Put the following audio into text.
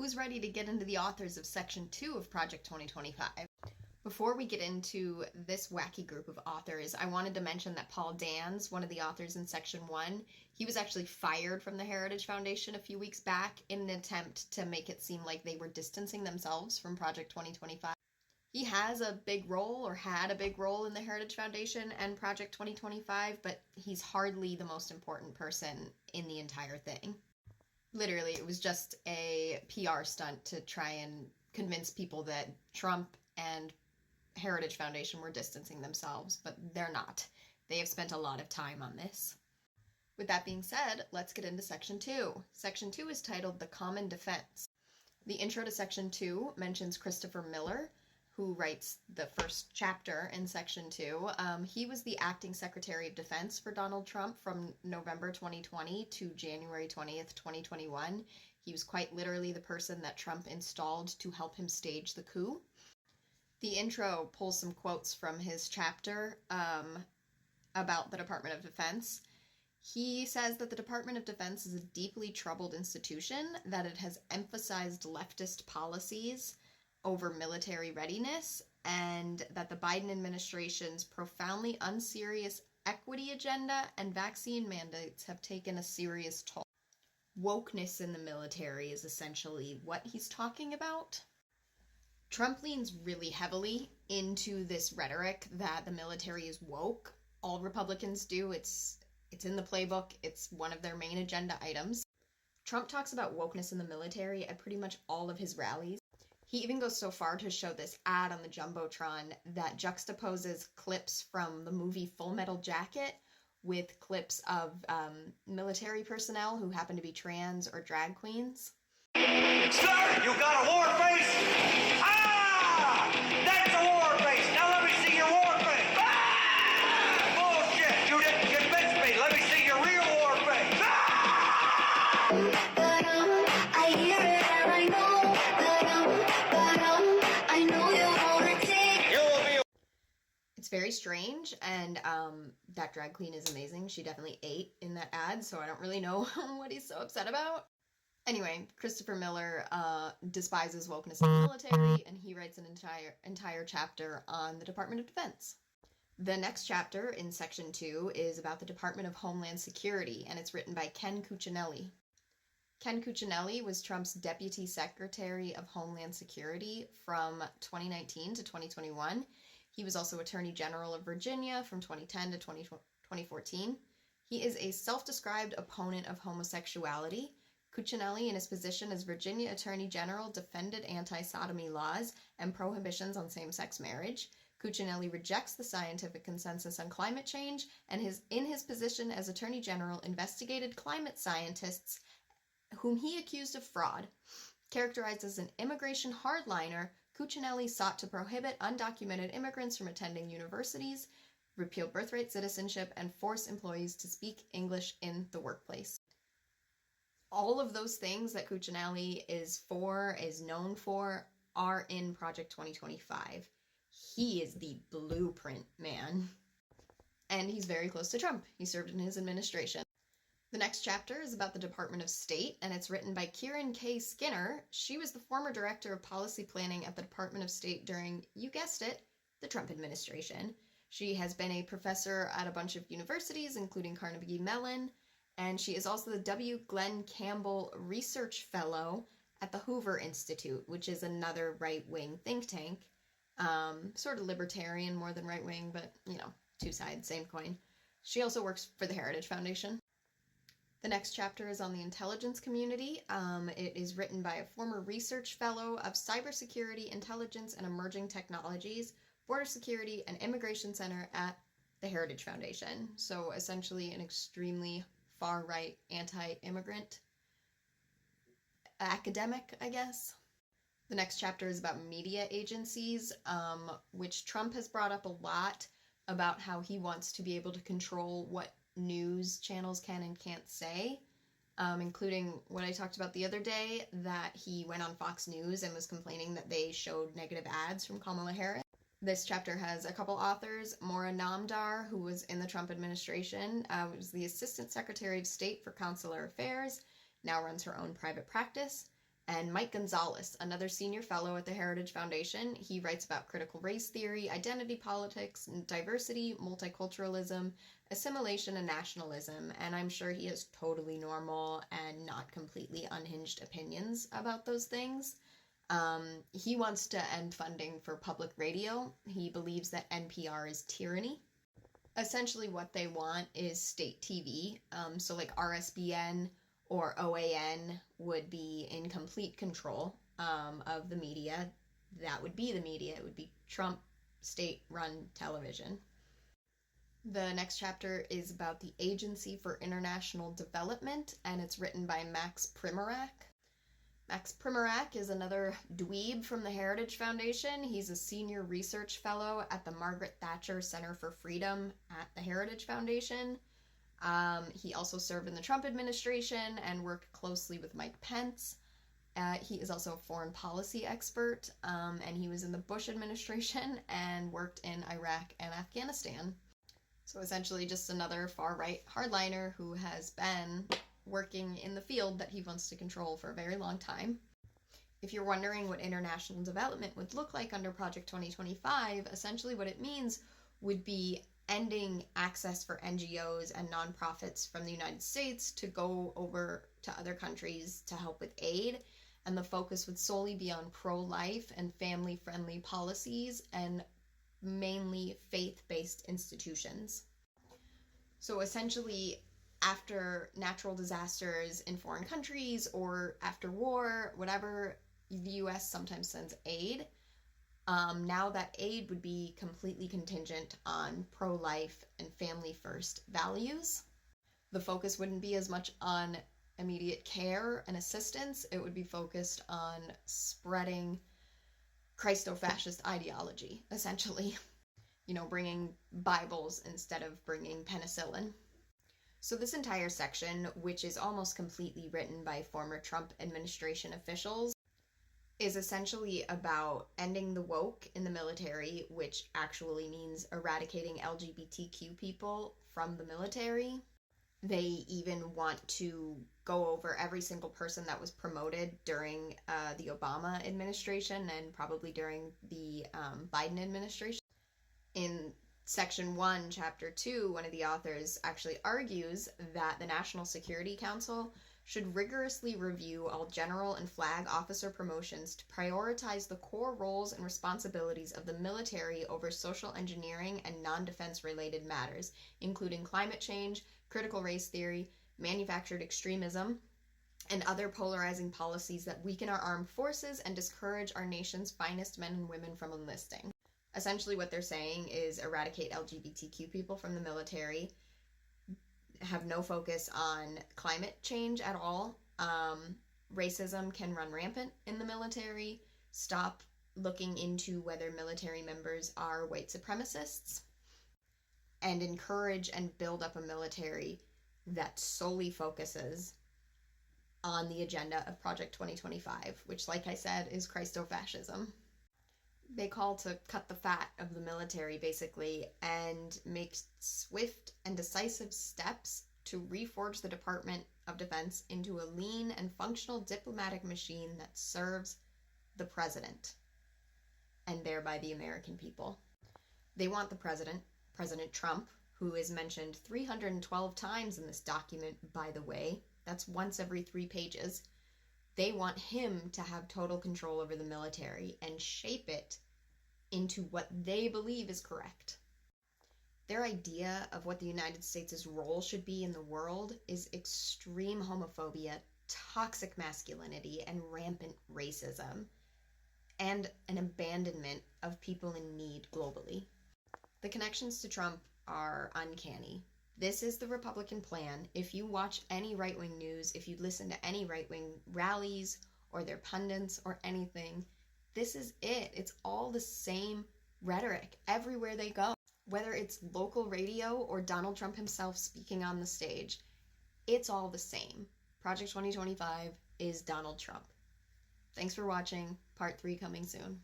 who's ready to get into the authors of Section 2 of Project 2025? Before we get into this wacky group of authors, I wanted to mention that Paul Dans, one of the authors in Section 1, he was actually fired from the Heritage Foundation a few weeks back in an attempt to make it seem like they were distancing themselves from Project 2025. He has a big role, or had a big role, in the Heritage Foundation and Project 2025, but he's hardly the most important person in the entire thing. Literally, it was just a PR stunt to try and convince people that Trump and Heritage Foundation were distancing themselves, but they're not. They have spent a lot of time on this. With that being said, let's get into Section 2. Section 2 is titled The Common Defense. The intro to Section 2 mentions Christopher Miller, who writes the first chapter in Section 2. He was the acting Secretary of Defense for Donald Trump from November 2020 to January 20th, 2021. He was quite literally the person that Trump installed to help him stage the coup. The intro pulls some quotes from his chapter about the Department of Defense. He says that the Department of Defense is a deeply troubled institution, that it has emphasized leftist policies over military readiness, and that the Biden administration's profoundly unserious equity agenda and vaccine mandates have taken a serious toll. Wokeness in the military is essentially what he's talking about. Trump leans really heavily into this rhetoric that the military is woke. All Republicans do. It's in the playbook. It's one of their main agenda items. Trump talks about wokeness in the military at pretty much all of his rallies. He even goes so far to show this ad on the Jumbotron that juxtaposes clips from the movie Full Metal Jacket with clips of military personnel who happen to be trans or drag queens. Sir, you got a war face? Ah! That's a war face! Now let me see your war face! Ah! Bullshit! You didn't convince me! Let me see your real war face! Ah! I hear it and I know I know you wanna take. You will be. It's very strange, and that drag queen is amazing. She definitely ate in that ad, so I don't really know what he's so upset about. Anyway, Christopher Miller despises wokeness in the military, and he writes an entire chapter on the Department of Defense. The next chapter in Section 2 is about the Department of Homeland Security, and it's written by Ken Cuccinelli. Ken Cuccinelli was Trump's Deputy Secretary of Homeland Security from 2019 to 2021. He was also Attorney General of Virginia from 2010 to 2014. He is a self-described opponent of homosexuality. Cuccinelli, in his position as Virginia Attorney General, defended anti-sodomy laws and prohibitions on same-sex marriage. Cuccinelli rejects the scientific consensus on climate change, and in his position as Attorney General, investigated climate scientists whom he accused of fraud. Characterized as an immigration hardliner, Cuccinelli sought to prohibit undocumented immigrants from attending universities, repeal birthright citizenship, and force employees to speak English in the workplace. All of those things that Cuccinelli is known for, are in Project 2025. He is the blueprint man. And he's very close to Trump. He served in his administration. The next chapter is about the Department of State, and it's written by Kieran K. Skinner. She was the former director of policy planning at the Department of State during, you guessed it, the Trump administration. She has been a professor at a bunch of universities, including Carnegie Mellon, and she is also the W. Glenn Campbell Research Fellow at the Hoover Institute, which is another right-wing think tank. Sort of libertarian more than right-wing, but, two sides, same coin. She also works for the Heritage Foundation. The next chapter is on the intelligence community. It is written by a former research fellow of cybersecurity, intelligence, and emerging technologies, border security, and immigration center at the Heritage Foundation. So essentially an extremely far-right anti-immigrant academic, I guess. The next chapter is about media agencies, which Trump has brought up a lot about how he wants to be able to control what news channels can and can't say, including what I talked about the other day, that he went on Fox News and was complaining that they showed negative ads from Kamala Harris. This chapter has a couple authors. Maura Namdar, who was in the Trump administration, was the Assistant Secretary of State for Consular Affairs, now runs her own private practice. And Mike Gonzalez, another senior fellow at the Heritage Foundation. He writes about critical race theory, identity politics, diversity, multiculturalism, assimilation, and nationalism. And I'm sure he has totally normal and not completely unhinged opinions about those things. He wants to end funding for public radio. He believes that NPR is tyranny. Essentially, what they want is state TV. So, like RSBN or OAN would be in complete control of the media. That would be the media. It would be Trump state-run television. The next chapter is about the Agency for International Development, and it's written by Max Primorak. Max Primorak is another dweeb from the Heritage Foundation. He's a senior research fellow at the Margaret Thatcher Center for Freedom at the Heritage Foundation. He also served in the Trump administration and worked closely with Mike Pence. He is also a foreign policy expert, and he was in the Bush administration and worked in Iraq and Afghanistan. So essentially just another far-right hardliner who has been working in the field that he wants to control for a very long time. If you're wondering what international development would look like under Project 2025, essentially what it means would be ending access for NGOs and nonprofits from the United States to go over to other countries to help with aid, and the focus would solely be on pro-life and family-friendly policies and mainly faith-based institutions. So essentially, after natural disasters in foreign countries or after war, whatever, the US sometimes sends aid. Now that aid would be completely contingent on pro-life and family-first values. The focus wouldn't be as much on immediate care and assistance. It would be focused on spreading Christo-fascist ideology, essentially. Bringing Bibles instead of bringing penicillin. So this entire section, which is almost completely written by former Trump administration officials, is essentially about ending the woke in the military, which actually means eradicating LGBTQ people from the military. They even want to go over every single person that was promoted during the Obama administration and probably during the Biden administration. In Section 1, Chapter 2, one of the authors actually argues that the National Security Council should rigorously review all general and flag officer promotions to prioritize the core roles and responsibilities of the military over social engineering and non-defense related matters, including climate change, critical race theory, manufactured extremism, and other polarizing policies that weaken our armed forces and discourage our nation's finest men and women from enlisting. Essentially what they're saying is eradicate LGBTQ people from the military, have no focus on climate change at all. Racism can run rampant in the military. Stop looking into whether military members are white supremacists. And encourage and build up a military that solely focuses on the agenda of Project 2025, which, like I said, is Christo-fascism. They call to cut the fat of the military, basically, and make swift and decisive steps to reforge the Department of Defense into a lean and functional diplomatic machine that serves the president, and thereby the American people. They want the president, President Trump, who is mentioned 312 times in this document, by the way. That's once every 3 pages. They want him to have total control over the military and shape it into what they believe is correct. Their idea of what the United States' role should be in the world is extreme homophobia, toxic masculinity, and rampant racism, and an abandonment of people in need globally. The connections to Trump are uncanny. This is the Republican plan. If you watch any right-wing news, if you listen to any right-wing rallies or their pundits or anything, this is it. It's all the same rhetoric everywhere they go. Whether it's local radio or Donald Trump himself speaking on the stage, it's all the same. Project 2025 is Donald Trump. Thanks for watching. Part 3 coming soon.